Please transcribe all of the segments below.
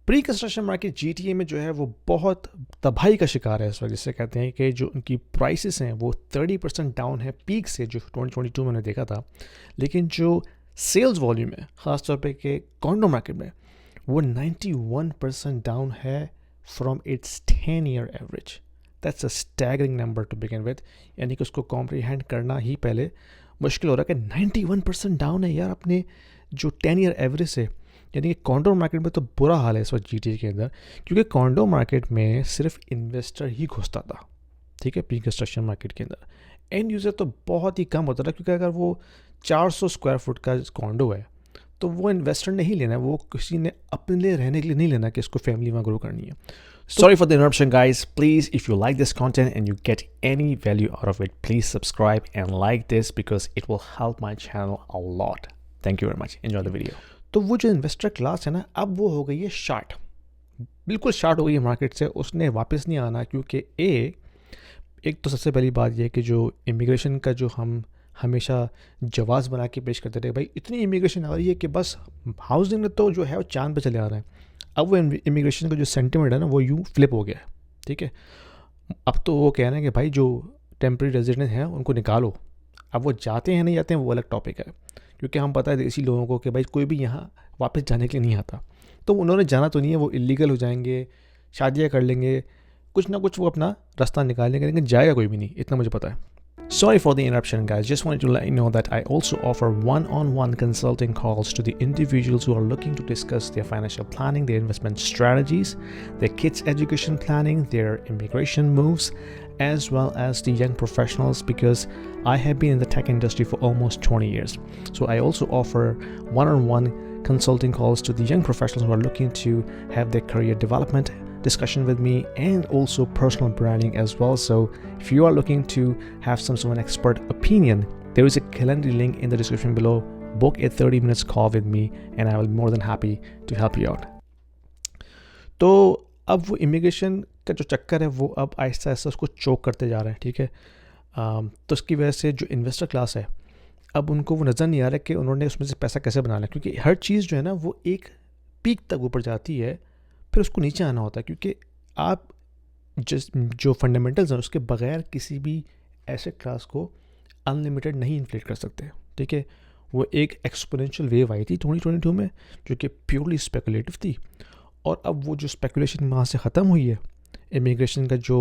Pre construction market GTA में जो है वो बहुत तबाही का शिकार है इस वजह से। कहते हैं कि जो उनकी प्राइसेस हैं वो 30% डाउन है पीक से, जो 2022 में मैंने देखा था। लेकिन जो सेल्स वॉल्यूम है ख़ासतौर पे के कॉन्डो मार्केट में, वो 91% डाउन है from its 10-year average. That's a staggering number two begin with, यानी कि उसको कॉम्प्रीहेंड करना ही पहले मुश्किल हो रहा है कि 91% डाउन है यार अपने जो 10-year एवरेज से। यानी कि कॉन्डो मार्केट में तो बुरा हाल है इस वक्त GTA के अंदर, क्योंकि कॉन्डो मार्केट में सिर्फ इन्वेस्टर ही घुसता था, ठीक है, प्री कंस्ट्रक्शन मार्केट के अंदर। एंड यूज़र तो बहुत ही कम होता था, क्योंकि अगर वो 400 स्क्वायर फुट का कॉन्डो है तो वो इन्वेस्टर ने ही लेना है, वो किसी ने अपने लिए रहने के लिए नहीं लेना कि इसको फैमिली में ग्रो करनी है। Sorry for the interruption, guys. Please, if you like this content and you get any value out of it, please subscribe and like this because it will help my channel a lot. Thank you very much. Enjoy the video. तो वो जो investor class है ना, अब वो हो गई है शार्ट, बिल्कुल शार्ट हो गई है मार्केट से। उसने वापस नहीं आना, क्योंकि एक तो सबसे पहली बात यह है कि जो इमिग्रेशन का जो हम हमेशा जवाब बना के पेश करते थे, भाई इतनी इमिग्रेशन आ रही है कि बस हाउसिंग में तो जो है वो चांद पे चले आ रहे हैं। अब वो इमिग्रेशन का जो सेंटिमेंट है ना वो यूँ फ्लिप हो गया है, ठीक है। अब तो वो कह रहे हैं कि भाई जो टेम्प्रेरी रेजिडेंट हैं उनको निकालो। अब वो जाते हैं नहीं जाते हैं वो अलग टॉपिक है, क्योंकि हम पता है इसी लोगों को कि भाई कोई भी यहाँ वापस जाने के लिए नहीं आता। तो उन्होंने जाना तो नहीं है, वो इलीगल हो जाएंगे, शादियाँ कर लेंगे, कुछ ना कुछ वो अपना रास्ता निकाल लेंगे, लेकिन जाएगा कोई भी नहीं, इतना मुझे पता है। Sorry for the interruption, guys. Just wanted to let you know that I also offer one-on-one consulting calls to the individuals who are looking to discuss their financial planning, their investment strategies, their kids' education planning, their immigration moves, as well as the young professionals, because I have been in the tech industry for almost 20 years. So I also offer one-on-one consulting calls to the young professionals who are looking to have their career development discussion with me, and also personal branding as well. So if you are looking to have some sort of an expert opinion, there is a calendar link in the description below. Book a 30 minutes call with me and I will be more than happy to help you out. तो अब वो immigration का जो चक्कर है वो अब आहिस्ता आहिस्ता उसको चोक करते जा रहे हैं, ठीक है। तो उसकी वजह से जो इन्वेस्टर क्लास है, अब उनको वो नज़र नहीं आ रहा कि उन्होंने उसमें से पैसा कैसे बनाना है, क्योंकि हर चीज़ जो है ना वो एक पीक तक ऊपर जाती है, फिर उसको नीचे आना होता है, क्योंकि आप जो फंडामेंटल्स हैं उसके बगैर किसी भी एसेट क्लास को अनलिमिटेड नहीं इन्फ्लेट कर सकते, ठीक है। वो एक एक्सपोनेंशियल वेव आई थी 2022 में जो कि प्योरली स्पेकुलेटिव थी, और अब वो जो स्पेकुलेशन वहाँ से ख़त्म हुई है, इमिग्रेशन का जो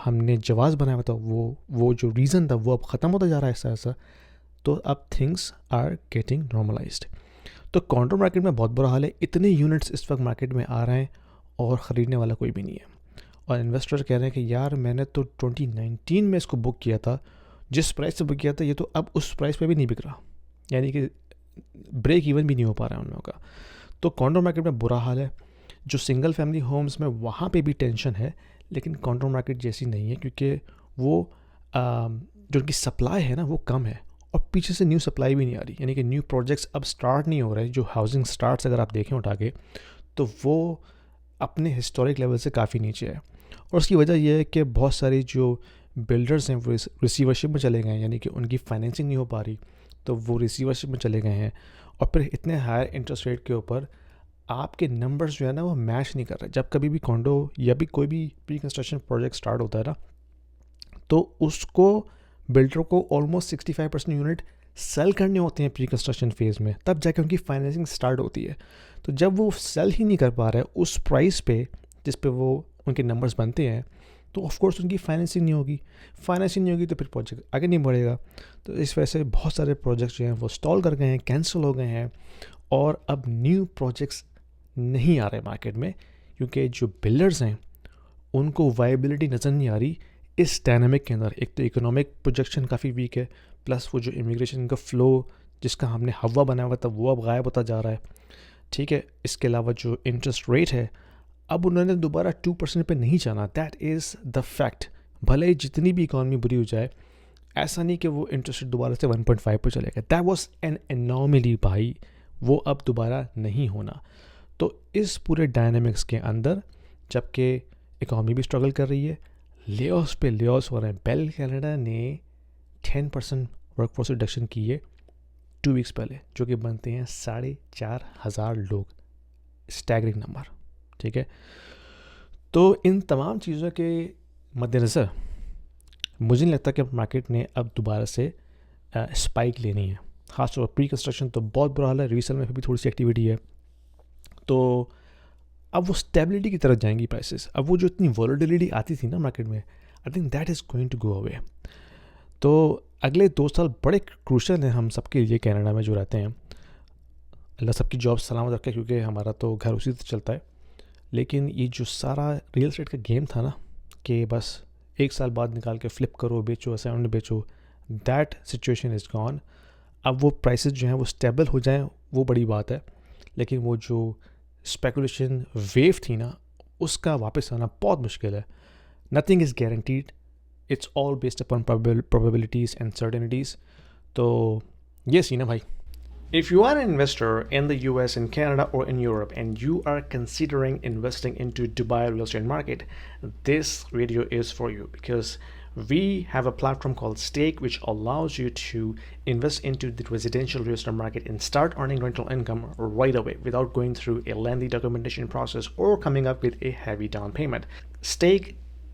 हमने जवाब बनाया हुआ था, वो जो रीज़न था वो अब ख़त्म होता जा रहा है ऐसा ऐसा। तो अब थिंग्स आर गेटिंग नॉर्मलाइज्ड। तो कॉन्डो मार्केट में बहुत बुरा हाल है, इतने यूनिट्स इस वक्त मार्केट में आ रहे हैं और ख़रीदने वाला कोई भी नहीं है। और इन्वेस्टर कह रहे हैं कि यार मैंने तो 2019 में इसको बुक किया था, जिस प्राइस से बुक किया था ये तो अब उस प्राइस पे भी नहीं बिक रहा, यानी कि ब्रेक इवन भी नहीं हो पा रहा है उन लोगों का। तो कॉन्डो मार्केट में बुरा हाल है। जो सिंगल फैमिली होम्स में वहाँ पे भी टेंशन है, लेकिन कॉन्डो मार्केट जैसी नहीं है, क्योंकि वो जो उनकी सप्लाई है ना वो कम है, और पीछे से न्यू सप्लाई भी नहीं आ रही, यानी कि न्यू प्रोजेक्ट्स अब स्टार्ट नहीं हो रहे। जो हाउसिंग स्टार्ट्स अगर आप देखें उठा के, तो वो अपने हिस्टोरिक लेवल से काफ़ी नीचे है। और उसकी वजह यह है कि बहुत सारी जो बिल्डर्स हैं वो रिसीवरशिप में चले गए हैं, यानी कि उनकी फाइनेंसिंग नहीं हो पा रही, तो वो रिसीवरशिप में चले गए हैं। और फिर इतने हायर इंटरेस्ट रेट के ऊपर आपके नंबर्स जो है ना वो मैच नहीं कर रहे। जब कभी भी कॉन्डो या भी कोई भी प्री कंस्ट्रक्शन प्रोजेक्ट स्टार्ट होता है ना, तो उसको बिल्डर को ऑलमोस्ट 65% यूनिट सेल करने होते हैं प्री कंस्ट्रक्शन फेज़ में, तब जाके उनकी फाइनेंसिंग स्टार्ट होती है। तो जब वो सेल ही नहीं कर पा रहे उस प्राइस पे जिस पे वो उनके नंबर्स बनते हैं, तो ऑफ कोर्स उनकी फाइनेंसिंग नहीं होगी तो फिर प्रोजेक्ट आगे नहीं बढ़ेगा। तो इस वजह से बहुत सारे प्रोजेक्ट्स जो हैं वो स्टॉल कर गए हैं, कैंसिल हो गए हैं, और अब न्यू प्रोजेक्ट्स नहीं आ रहे मार्केट में, क्योंकि जो बिल्डर्स हैं उनको वायबिलिटी नज़र नहीं आ रही इस डायनामिक के अंदर। एक तो इकोनॉमिक प्रोजेक्शन काफ़ी वीक है, प्लस वो जो इमिग्रेशन का फ़्लो जिसका हमने हवा बनाया हुआ था वो अब गायब होता जा रहा है, ठीक है। इसके अलावा जो इंटरेस्ट रेट है, अब उन्होंने दोबारा 2% पे नहीं जाना, दैट इज़ द फैक्ट। भले ही जितनी भी इकॉनमी बुरी हो जाए, ऐसा नहीं कि वो इंटरेस्ट रेट दोबारा से 1.5 पर चलेगा। दैट वाज एन एनॉमली भाई, वो अब दोबारा नहीं होना। तो इस पूरे डायनामिक्स के अंदर, जबकि इकॉनमी भी स्ट्रगल कर रही है, लेऑफ्स पे लेऑफ्स हो रहे हैं। बेल कनाडा ने 10% वर्कफोर्स रिडक्शन की है 2 वीक्स पहले, जो कि बनते हैं 4,500 लोग। Staggering number. ठीक है। तो इन तमाम चीज़ों के मद्देनज़र मुझे नहीं लगता कि मार्केट ने अब दोबारा से स्पाइक लेनी है। ख़ासतौर पर प्री कंस्ट्रक्शन तो बहुत बुरा हाल है, रीसेल में भी थोड़ी सी एक्टिविटी है, तो अब वो स्टेबिलिटी की तरफ जाएंगी प्राइसेस। अब वो जो इतनी वॉलेटिलिटी आती थी ना मार्केट में, I think that is going to go away. तो अगले 2 साल बड़े क्रूशल हैं हम सबके लिए कनाडा में जो रहते हैं। अल्लाह सबकी जॉब सलामत रखे, क्योंकि हमारा तो घर उसी से चलता है। लेकिन ये जो सारा रियल एस्टेट का गेम था ना, कि बस 1 साल बाद निकाल के फ्लिप करो, बेचो, असाइनमेंट बेचो, दैट सिचुएशन इज़ गॉन। अब वो प्राइसेस जो हैं वो स्टेबल हो जाएं, वो बड़ी बात है। लेकिन वो जो स्पेकुलेशन वेव थी ना, उसका वापस आना बहुत मुश्किल है। Nothing is guaranteed, it's all based upon probabilities and certainties. तो ये सी ना भाई, if you are an investor in the US, in Canada, or in Europe, and you are considering investing into Dubai real estate market, this video is for you, because we have a platform called Stake, which allows you to invest into the residential real estate market and start earning rental income right away without going through a lengthy documentation process or coming up with a heavy down payment. Stake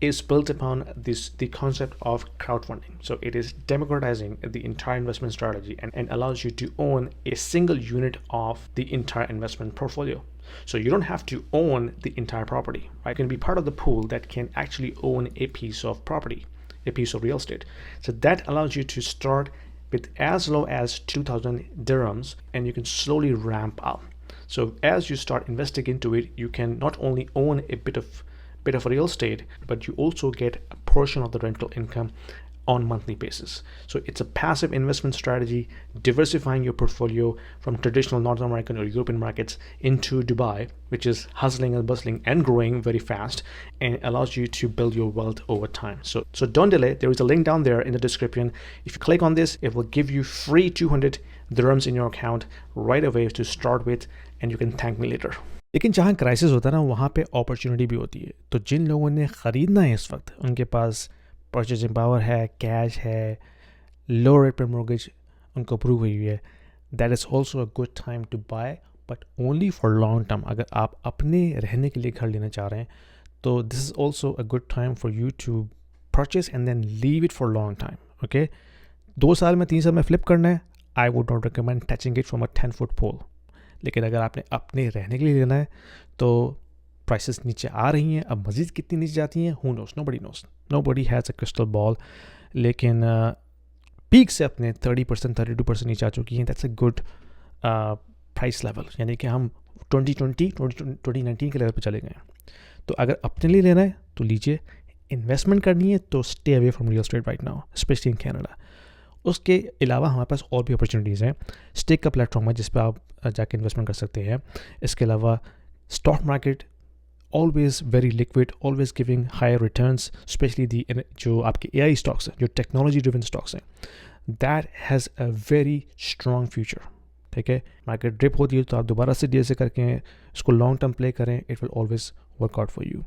is built upon the concept of crowdfunding. So it is democratizing the entire investment strategy and allows you to own a single unit of the entire investment portfolio. So you don't have to own the entire property, right? You can be part of the pool that can actually own a piece of property, a piece of real estate. So that allows you to start with as low as 2,000 dirhams, and you can slowly ramp up. So as you start investing into it, you can not only own a bit of real estate, but you also get a portion of the rental income on monthly basis. So it's a passive investment strategy, diversifying your portfolio from traditional North American or European markets into Dubai, which is hustling and bustling and growing very fast, and allows you to build your wealth over time. So don't delay. There is a link down there in the description. If you click on this, it will give you free 200 dirhams in your account right away to start with, and you can thank me later. लेकिन जहाँ crisis होता है ना, वहाँ पे opportunity भी होती है। तो जिन लोगों ने ख़रीदना है इस वक्त, उनके पास परचेजिंग पावर है, कैश है, लो रेट पर मॉर्गेज उनको अप्रूव हुई है, that is also a good time to buy, but only for long term. अगर आप अपने रहने के लिए घर लेना चाह रहे हैं, तो this is also a good time for you to purchase and then leave it for long time. Okay, 2 साल में 3 साल में फ्लिप करना है, I would not recommend touching it from a 10-foot pole. लेकिन अगर आपने अपने रहने के लिए लेना है, तो प्राइसेस नीचे आ रही हैं। अब मज़ीद कितनी नीचे जाती हैं, who knows, nobody has a crystal ball. लेकिन पीक से अपने 30%, 32% नीचे आ चुकी हैं। That's a good price level, यानी कि हम 2019 के लेवल पे चले गए हैं। तो अगर अपने लिए लेना है तो लीजिए, इन्वेस्टमेंट करनी है तो stay away from real estate right now, specially in Canada. उसके अलावा हमारे पास और भी अपॉर्चुनिटीज़ हैं। स्टेक का प्लेटफॉर्म है जिस पर आप जाके इन्वेस्टमेंट कर सकते हैं। इसके अलावा stock market always very liquid, always giving higher returns, specially the जो आपके AI स्टॉक्स हैं, जो टेक्नोलॉजी ड्रिवन स्टॉक्स हैं, that has a very strong future. ठीक है, मार्केट ड्रिप होती है तो आप दोबारा से DSA करके इसको लॉन्ग टर्म प्ले करें, it will always work out for you.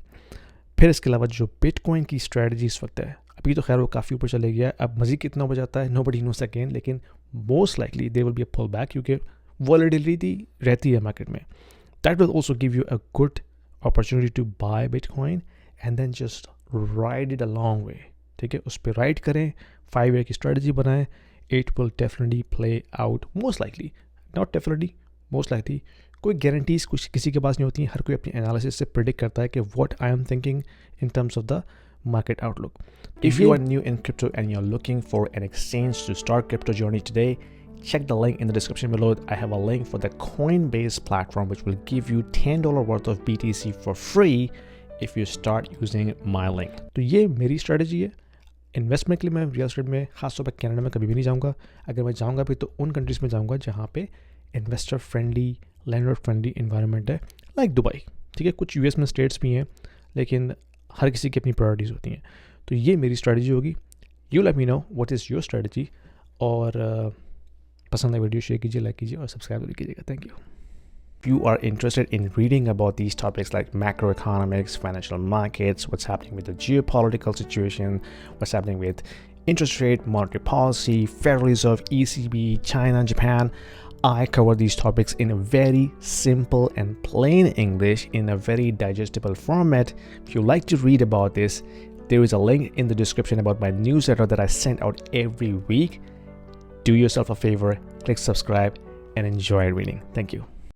फिर इसके अलावा जो बिटकॉइन की स्ट्रेटजी इस वक्त है, अभी तो खैर वो काफ़ी ऊपर चले गया है, अब मज़ीद कितना हो जाता है नोबडी नोस अगेन, लेकिन most likely there will be a pull back, क्योंकि वॉलेटिलिटी रहती है मार्केट में। That will also give you a good opportunity to buy bitcoin and then just ride it a long way. ठीक है, उस पर ride करें, 5 ईयर की स्ट्रेटजी बनाएं, it will definitely play out most likely, not definitely, most likely. कोई guarantees कुछ किसी के पास नहीं होती, हर कोई अपनी एनालिसिस से प्रिडिक्ट करता है कि what I am thinking in terms of the market outlook. If you are new in crypto and you're looking for an exchange to start crypto journey today, check the link in the description below. I have a link for the Coinbase platform which will give you $10 worth of BTC for free if you start using my link. तो ये मेरी strategy है investment के लिए। मैं real estate में खासतौर पर कनाडा में कभी भी नहीं जाऊँगा। अगर मैं जाऊँगा भी तो उन कंट्रीज़ में जाऊँगा जहाँ पे investor friendly, landlord friendly environment है, लाइक दुबई। ठीक है, कुछ US में स्टेट्स भी हैं, लेकिन हर किसी की अपनी प्रायोरिटीज़ होती हैं। तो ये मेरी स्ट्रेटजी होगी। You let me know what is your strategy. और पसंद है वीडियो शेयर कीजिए, लाइक कीजिए और सब्सक्राइब भी कीजिएगा। Thank you. If you are interested in reading about these topics like macroeconomics, financial markets, what's happening with the geopolitical situation, what's happening with interest rate, monetary policy, Federal Reserve, ECB, China, Japan, I cover these topics in a very simple and plain English in a very digestible format. If you like to read about this, there is a link in the description about my newsletter that I send out every week. Do yourself a favor, click subscribe, and enjoy reading. Thank you.